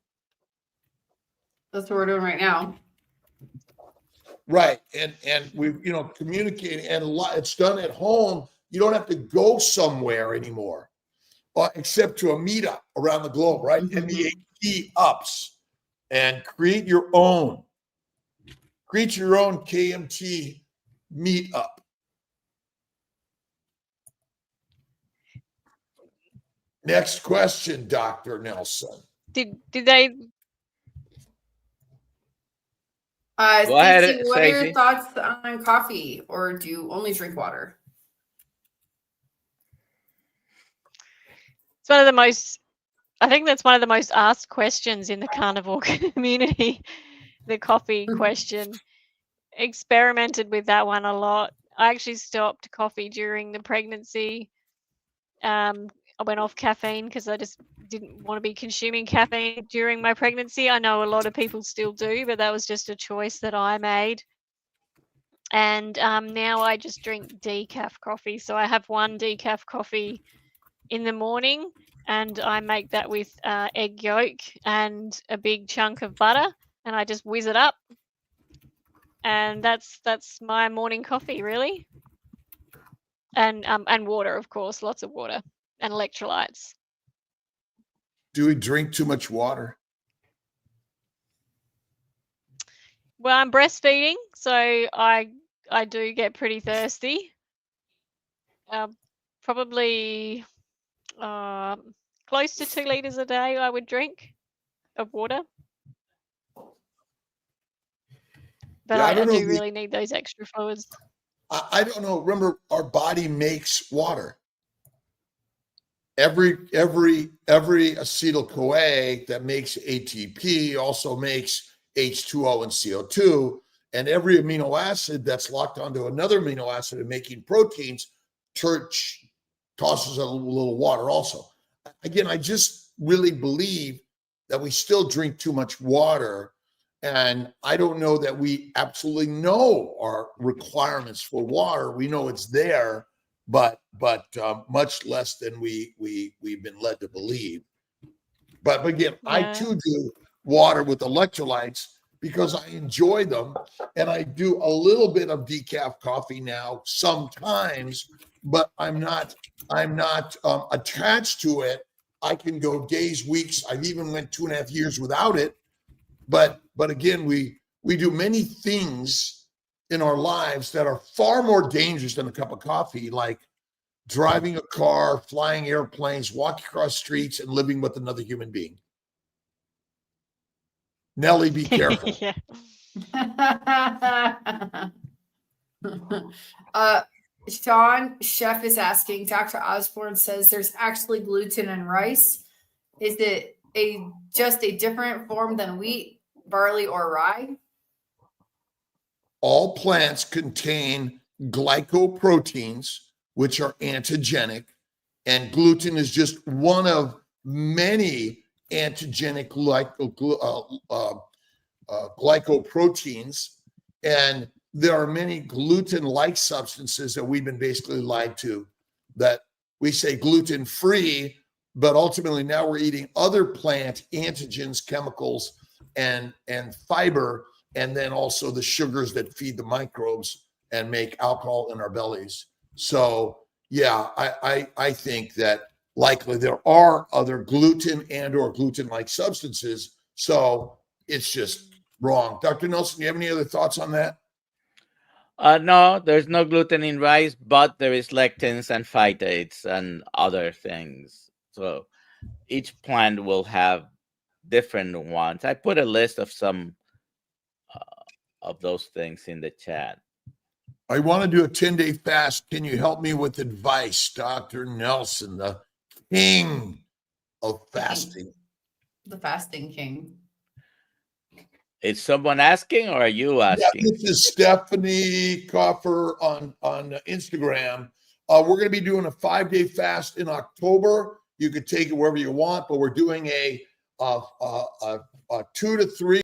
S5: That's what we're doing right now.
S3: Right. And we, communicating, and it's done at home. You don't have to go somewhere anymore, except to a meetup around the globe, right? MEAT ups, and create your own KMT meetup. Next question, Dr. Nelson.
S4: Did they?
S2: Go ahead,
S5: Stacy, what are your
S2: Stacy.
S5: thoughts on coffee, or do you only drink water?
S4: It's one of the most. I think that's one of the most asked questions in the carnivore community. The coffee question. Experimented with that one a lot. I actually stopped coffee during the pregnancy. I went off caffeine because I just didn't want to be consuming caffeine during my pregnancy. I know a lot of people still do, but that was just a choice that I made. And now I just drink decaf coffee. So I have one decaf coffee in the morning, and I make that with egg yolk and a big chunk of butter, and I just whiz it up. And that's my morning coffee, really. And water, of course, lots of water and electrolytes.
S3: Do we drink too much water?
S4: Well, I'm breastfeeding, so I do get pretty thirsty. Probably close to 2 liters a day I would drink of water. But I do really need those extra fluids.
S3: I don't know. Remember, our body makes water. Every acetyl-CoA that makes ATP also makes H2O and CO2, and every amino acid that's locked onto another amino acid in making proteins tosses a little water also. Again, I just really believe that we still drink too much water. And I don't know that we absolutely know our requirements for water. We know it's there, but much less than we've been led to believe. But again, I too do water with electrolytes because I enjoy them, and I do a little bit of decaf coffee now sometimes, but I'm not attached to it. I can go days, weeks. I've even went 2.5 years without it. But again, we do many things in our lives that are far more dangerous than a cup of coffee, like driving a car, flying airplanes, walking across streets, and living with another human being. Nellie, be careful.
S5: Sean Chef is asking, Dr. Osborne says there's actually gluten in rice. Is it just a different form than wheat, barley, or rye?
S3: All plants contain glycoproteins, which are antigenic, and gluten is just one of many antigenic glycoproteins. And there are many gluten-like substances that we've been basically lied to, that we say gluten-free, but ultimately now we're eating other plant antigens, chemicals, and fiber, and then also the sugars that feed the microbes and make alcohol in our bellies. So yeah, I think that likely there are other gluten and or gluten-like substances. So it's just wrong. Dr. Nelson, do you have any other thoughts on that?
S2: No, there's no gluten in rice, but there is lectins and phytates and other things. So each plant will have different ones. I put a list of some of those things in the chat.
S3: I want to do a 10-day fast. Can you help me with advice, Dr. Nelson, the king of fasting?
S5: The fasting king.
S2: Is someone asking, or are you asking?
S3: Yeah, this is Stephanie Coffer on Instagram. We're going to be doing a 5-day fast in October. You could take it wherever you want, but we're doing a 2 to 3.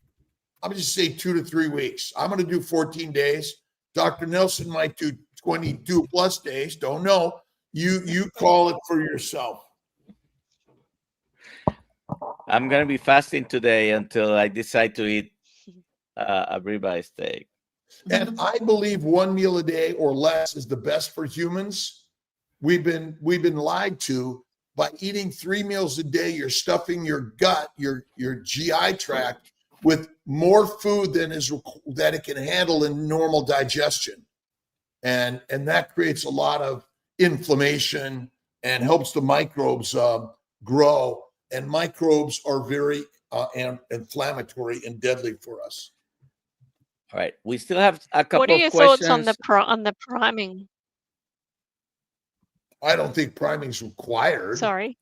S3: I'm going to say 2 to 3 weeks. I'm going to do 14 days. Dr. Nelson might do 22 plus days. Don't know. You call it for yourself.
S2: I'm going to be fasting today until I decide to eat a ribeye steak.
S3: And I believe 1 meal a day or less is the best for humans. We've been lied to. By eating 3 meals a day, you're stuffing your gut, your GI tract, with more food than it can handle in normal digestion, and that creates a lot of inflammation and helps the microbes grow. And microbes are very inflammatory and deadly for us.
S2: All right, we still have a couple
S4: What are
S2: of
S4: your
S2: questions.
S4: thoughts on the priming?
S3: I don't think priming is required.
S4: Sorry.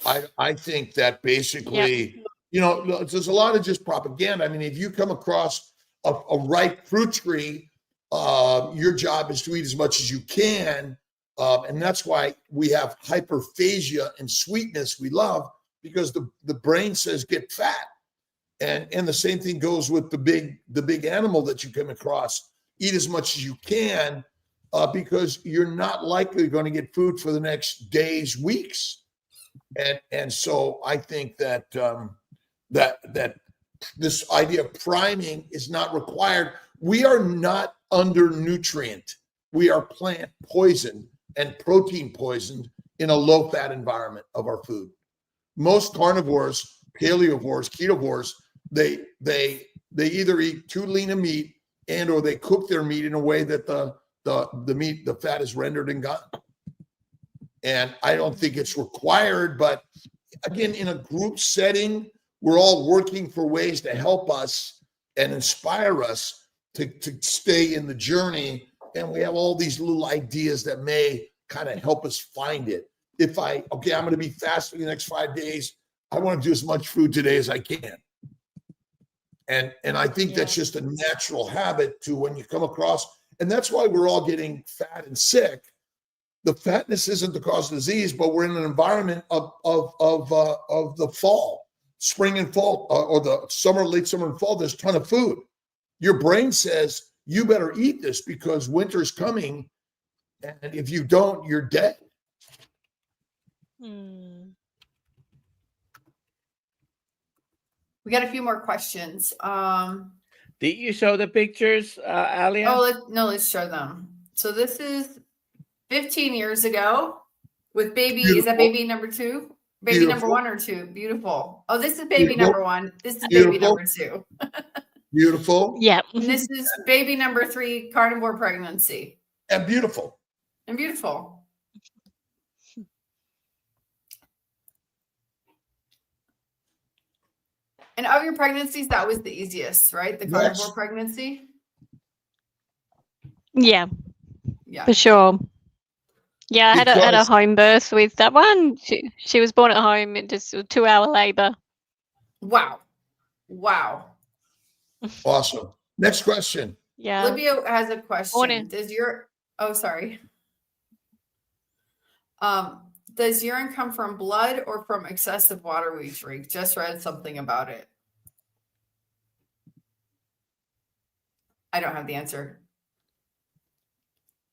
S3: I think that basically, you know, there's a lot of just propaganda. I mean, if you come across a ripe fruit tree, your job is to eat as much as you can. And that's why we have hyperphagia and sweetness we love, because the brain says get fat. And the same thing goes with the big animal that you come across. Eat as much as you can, because you're not likely going to get food for the next days, weeks. And so I think that that this idea of priming is not required. We are not under nutrient. We are plant poisoned and protein poisoned in a low fat environment of our food. Most carnivores, paleovores, ketovores, they either eat too lean a meat and or they cook their meat in a way that the fat is rendered and gone. And I don't think it's required, but again, in a group setting, we're all working for ways to help us and inspire us to stay in the journey. And we have all these little ideas that may kind of help us find it. If I'm going to be fasting the next 5 days, I want to do as much food today as I can. And I think that's just a natural habit to when you come across, and that's why we're all getting fat and sick. The fatness isn't the cause of disease, but we're in an environment of the fall, spring and fall, or the summer, late summer and fall. There's a ton of food. Your brain says you better eat this because winter's coming, and if you don't, you're dead.
S5: We got a few more questions.
S2: Did you show the pictures, Alia?
S5: Let's show them. So this is 15 years ago with baby.
S3: Beautiful.
S5: Is that baby number 2? Baby
S3: Beautiful.
S5: number 1 or 2? Beautiful. Oh, this is baby
S3: Beautiful.
S5: number 1. This is baby
S3: Beautiful.
S5: number 2.
S3: Beautiful.
S4: Yeah.
S5: And this is baby number 3, carnivore pregnancy.
S3: And beautiful.
S5: And beautiful. And of your pregnancies, that was the easiest, right? The carnivore
S3: Yes.
S5: pregnancy?
S4: Yeah,
S5: Yeah.
S4: for sure. Yeah, I had a
S3: Because-
S4: home birth with that one. She was born at home in just a 2-hour labor.
S5: Wow.
S3: Awesome. Next question.
S4: Yeah.
S5: Olivia has a question.
S4: Morning.
S5: Does urine come from blood or from excessive water we drink? Just read something about it. I don't have the answer.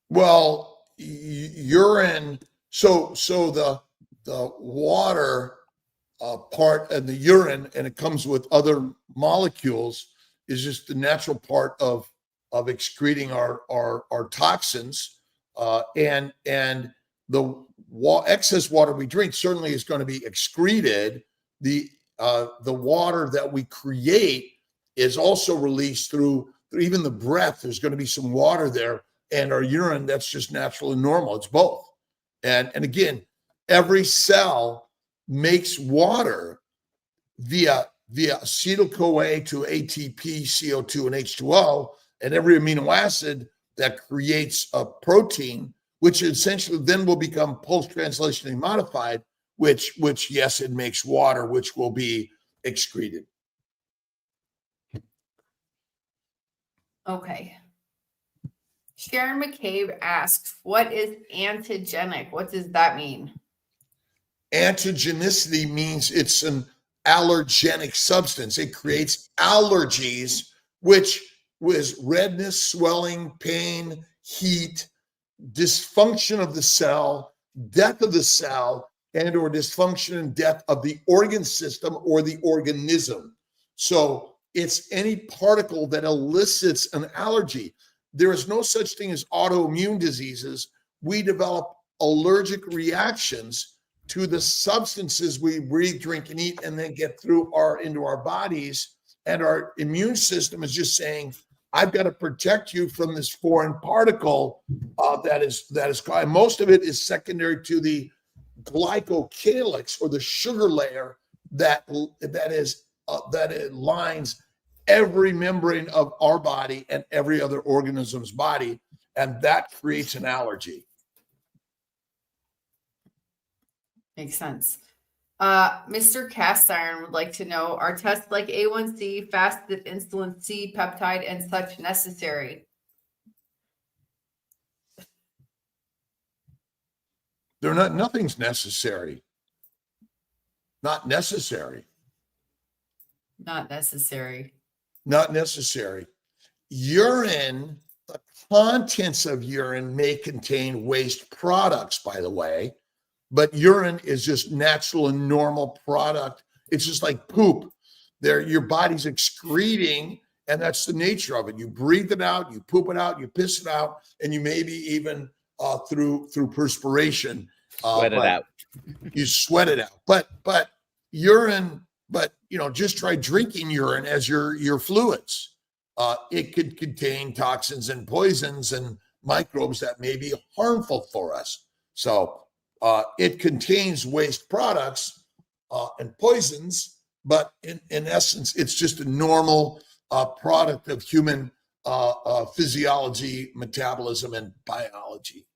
S3: Well, urine. So the water part and the urine, and it comes with other molecules, is just the natural part of excreting our toxins, and the excess water we drink certainly is going to be excreted. The water that we create is also released through even the breath. There's going to be some water there, and our urine, that's just natural and normal. It's both. And again, every cell makes water via via acetyl-CoA to ATP, CO2, and H2O, and every amino acid that creates a protein, which essentially then will become post-translationally modified, which yes, it makes water, which will be excreted.
S5: Okay. Sharon McCabe asks, what is antigenic? What does that mean?
S3: Antigenicity means it's an allergenic substance. It creates allergies, which was redness, swelling, pain, heat, dysfunction of the cell, death of the cell, and or dysfunction and death of the organ system or the organism. So it's any particle that elicits an allergy. There is no such thing as autoimmune diseases. We develop allergic reactions to the substances we breathe, drink, and eat, and then get into our bodies. And our immune system is just saying, I've got to protect you from this foreign particle that is caused. Most of it is secondary to the glycocalyx, or the sugar layer that lines every membrane of our body and every other organism's body, and that creates an allergy.
S5: Makes sense. Mr. Cast Iron would like to know, are tests like A1C, fasted insulin, C, peptide, and such necessary?
S3: They're not, nothing's necessary. Not necessary.
S5: Not necessary.
S3: Not necessary. Urine, the contents of urine may contain waste products, by the way, but urine is just natural and normal product. It's just like poop. Your body's excreting, and that's the nature of it. You breathe it out, you poop it out, you piss it out, and you maybe even through perspiration
S2: Sweat it out.
S3: You sweat it out. But urine, just try drinking urine as your fluids. It could contain toxins and poisons and microbes that may be harmful for us. So it contains waste products and poisons, but in essence, it's just a normal product of human physiology, metabolism, and biology.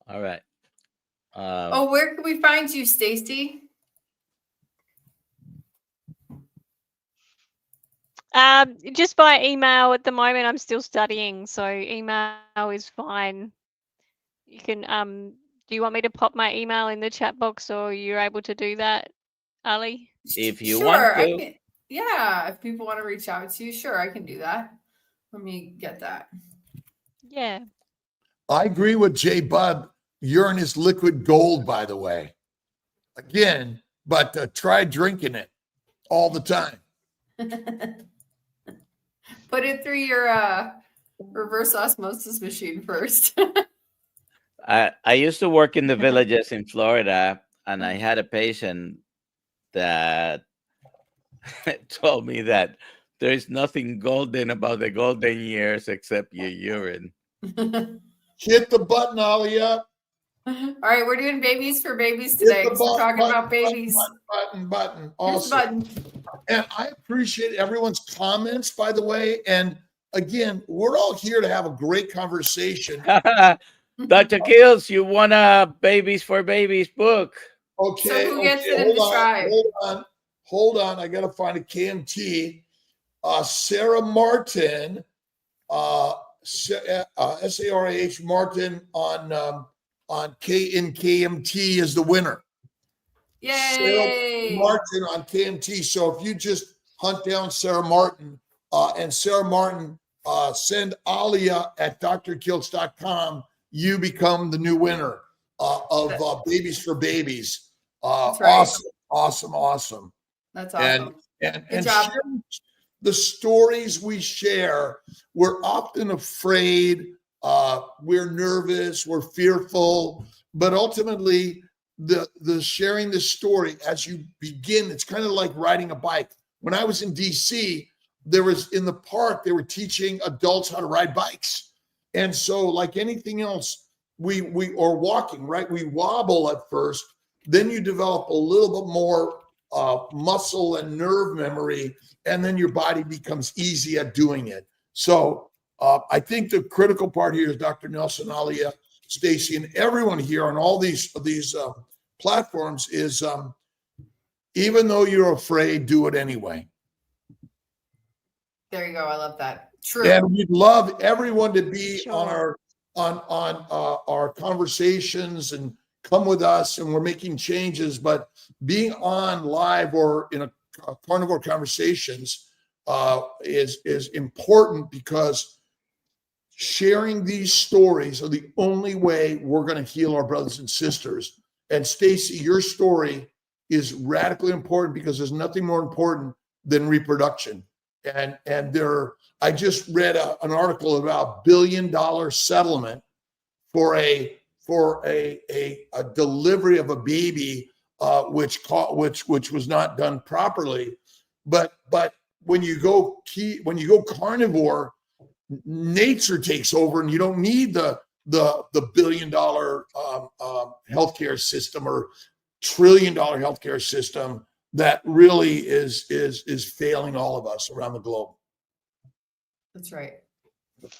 S2: All right.
S5: Where can we find you, Stacy?
S4: Just by email at the moment. I'm still studying, so email is fine. You can do you want me to pop my email in the chat box, or you're able to do that, Ali?
S2: If you
S5: Sure,
S2: want
S5: I
S2: to.
S5: can, yeah, if people want to reach out to you, sure, I can do that. Let me get that.
S4: Yeah.
S3: I agree with Jay Bud. Urine is liquid gold, by the way. Again, but try drinking it all the time.
S5: Put it through your reverse osmosis machine first.
S2: I used to work in the villages in Florida, and I had a patient that told me that there is nothing golden about the golden years except your urine.
S3: Hit the button, Alia.
S5: All right, we're doing babies for babies today. So we're talking about babies.
S3: Button.
S5: Here's the
S3: Awesome.
S5: button.
S3: And I appreciate everyone's comments, by the way. And again, we're all here to have a great conversation.
S2: Dr. Kiltz, you won a Babies for Babies book.
S3: Okay.
S5: So who gets it in the tribe?
S3: Hold on. I got to find a KMT. Sarah Martin, SARAH Martin on KMT is the winner.
S5: Yay!
S3: Sarah Martin on KMT. So if you just hunt down Sarah Martin and Sarah Martin, send Alia at drkiltz.com, you become the new winner of Babies for Babies.
S5: That's right.
S3: Awesome.
S5: That's awesome.
S3: And
S5: Good job.
S3: share the stories we share. We're often afraid, we're nervous, we're fearful, but ultimately the sharing the story as you begin, it's kind of like riding a bike. When I was in DC, there was in the park, they were teaching adults how to ride bikes. And so like anything else, we or walking, right? We wobble at first, then you develop a little bit more muscle and nerve memory, and then your body becomes easy at doing it. So I think the critical part here is Dr. Nelson, Alia, Stacy, and everyone here on all these platforms is even though you're afraid, do it anyway.
S5: There you go. I love that. True.
S3: And we'd love everyone to be
S4: Sure.
S3: on our conversations and come with us, and we're making changes. But being on live or in a carnivore conversations is important, because sharing these stories are the only way we're going to heal our brothers and sisters. And Stacy, your story is radically important, because there's nothing more important than reproduction. And I just read an article about $1 billion settlement for a delivery of a baby, which was not done properly. But when you go carnivore, nature takes over, and you don't need the $1 billion healthcare system or $1 trillion healthcare system that really is failing all of us around the globe.
S5: That's right.
S4: It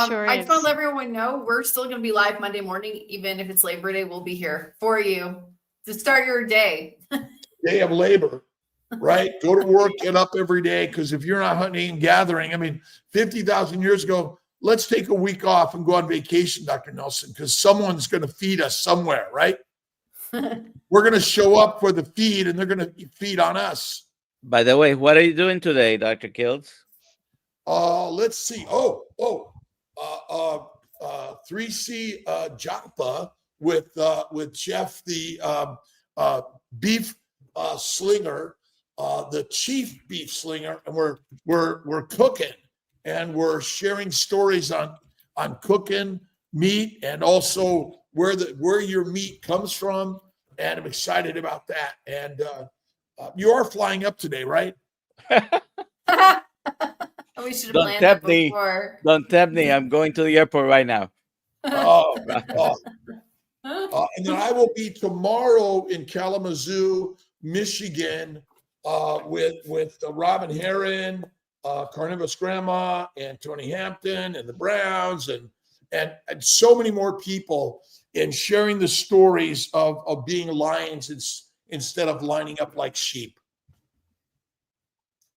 S4: sure
S5: I
S4: is.
S5: just want to let everyone know we're still going to be live Monday morning, even if it's Labor Day. We'll be here for you to start your day.
S3: Day of labor, right? Go to work, get up every day, because if you're not hunting and gathering, I mean, 50,000 years ago, let's take a week off and go on vacation, Dr. Nelson, because someone's going to feed us somewhere, right? We're going to show up for the feed, and they're going to feed on us.
S2: By the way, what are you doing today, Dr. Kiltz?
S3: Let's see. 3C Japa with Jeff, the beef slinger, the chief beef slinger, and we're cooking, and we're sharing stories on cooking meat, and also where your meat comes from. And I'm excited about that. And you are flying up today, right?
S5: We should have
S2: Don't
S5: planned that
S2: tempt me.
S5: before.
S2: Don't tempt me. I'm going to the airport right now.
S3: And then I will be tomorrow in Kalamazoo, Michigan, with Robin Heron, Carnivorous Grandma, and Tony Hampton, and the Browns, and so many more people, and sharing the stories of being lions instead of lining up like sheep.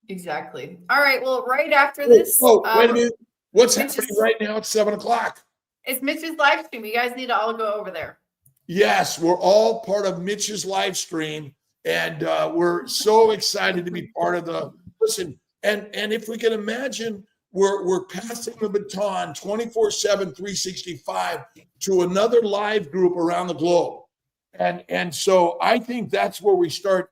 S5: Exactly. All right. Well, right after this,
S3: Wait a minute. What's
S5: Mitch's-
S3: happening right now? It's 7:00.
S5: it's Mitch's live stream. You guys need to all go over there.
S3: Yes, we're all part of Mitch's live stream, and we're so excited to be part of the listen. And if we can imagine, we're passing the baton 24/7, 365 to another live group around the globe, and so I think that's where we start.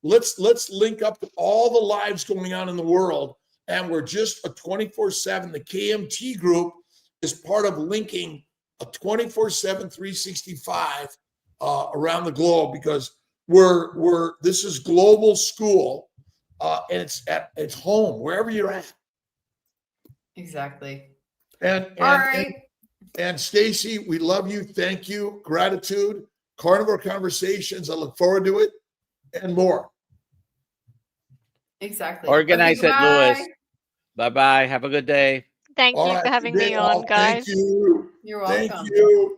S3: Let's link up to all the lives going on in the world, and we're just a 24/7. The KMT group is part of linking a 24/7, 365 around the globe, because this is global school, and it's home wherever you're at.
S5: Exactly.
S3: And
S5: All right.
S3: and Stacy, we love you. Thank you. Gratitude. Carnivore Conversations. I look forward to it, and more.
S5: Exactly.
S2: Organize
S5: Okay,
S2: it,
S5: bye.
S2: Louis. Bye-bye. Have a good day.
S4: Thank
S3: All
S4: you
S3: right,
S4: for having
S3: good day,
S4: me
S3: all.
S4: on, guys.
S3: Thank you.
S5: You're welcome.
S3: Thank you.